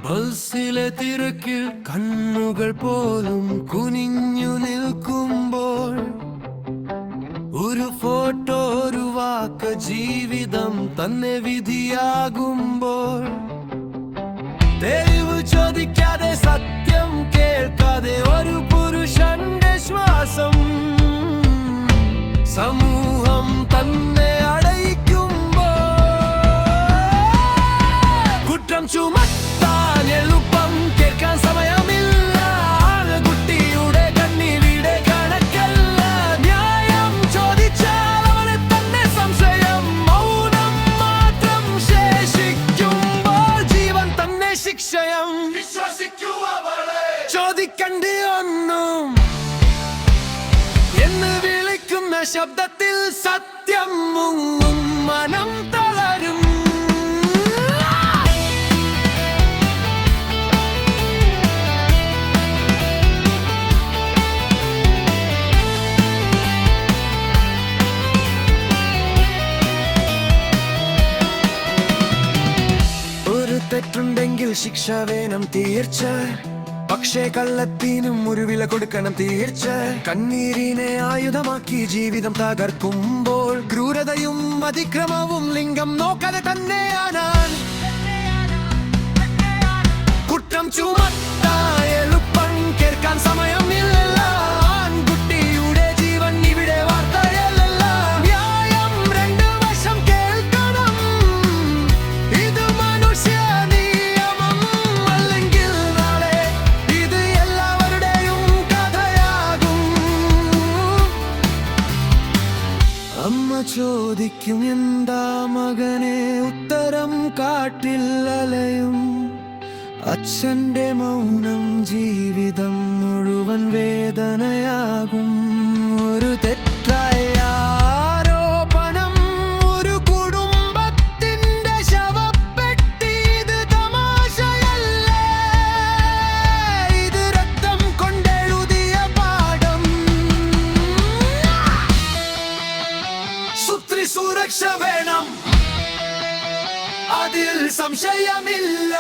ബസ്സിലെ തിരക്കിൽ കണ്ണുകൾ പോലും കുനിഞ്ഞു നിൽക്കുമ്പോൾ ഒരു ഫോട്ടോ, ഒരു വാക്ക്, ജീവിതം തന്നെ വിധിയാകുമ്പോൾ തെളിവ് ചോദിക്കാതെ, സത്യം കേൾക്കാതെ ഒരു പുരുഷന്റെ ശ്വാസം സമൂഹം തന്നെ അടയ്ക്കുമ്പോൾ കുറ്റം ചുമത്താൻ എളുപ്പം, കേൾക്കാൻ സമയമില്ല. ആൺകുട്ടിയുടെ കണ്ണീരിടെ കണക്കല്ല. ന്യായം ചോദിച്ചാൽ അവനെ തന്നെ സംശയം. മൗനം മാത്രം ശേഷിക്കുമ്പോൾ ജീവൻ തന്നെ ശിക്ഷയം. ചോദിക്കണ്ടേ ഒന്നും എന്ന് വിളിക്കുന്ന ശബ്ദത്തിൽ സത്യം മുങ്ങും, മനം തളരും. ഒരു തെറ്റുണ്ടെങ്കിൽ ശിക്ഷ വേണം തീർച്ച, പക്ഷേ കള്ളത്തിനും ഒരു വില കൊടുക്കണം തീർച്ച. കണ്ണീരിനെ ആയുധമാക്കി ജീവിതം തകർക്കുമ്പോൾ ക്രൂരതയും അതിക്രമവും ലിംഗം നോക്കാതെ തന്നെയാണ്. കുറ്റം ചുമത്താൻ എളുപ്പം, കേൾക്കാൻ സമയമില്ല. ആൺകുട്ടിയുടെ ജീവൻ ഇവിടെ വാർത്തയല്ല. ന്യായം രണ്ട് വശം കേൾക്കണം. ഇത് മനുഷ്യ നിയമം, അല്ലെങ്കിൽ നാളെ ഇത് എല്ലാവരുടെയും കഥയാകും. അമ്മ ചോദിക്കും, എന്താ മകനെ ഉത്തരം കാട്ടില്ലലയും. അച്ഛന്റെ മൗനം ജീവിതം മുഴുവൻ വേദനയാകും. ഒരു തെറ്റായ ആരോപണം, ഒരു കുടുംബത്തിന്റെ ശവപ്പെട്ടി. ഇത് തമാശയല്ലേ, ഇത് രക്തം കൊണ്ടെഴുതിയ പാഠം. സുത്രി സുരക്ഷ വേണം, അതിൽ സംശയമില്ല.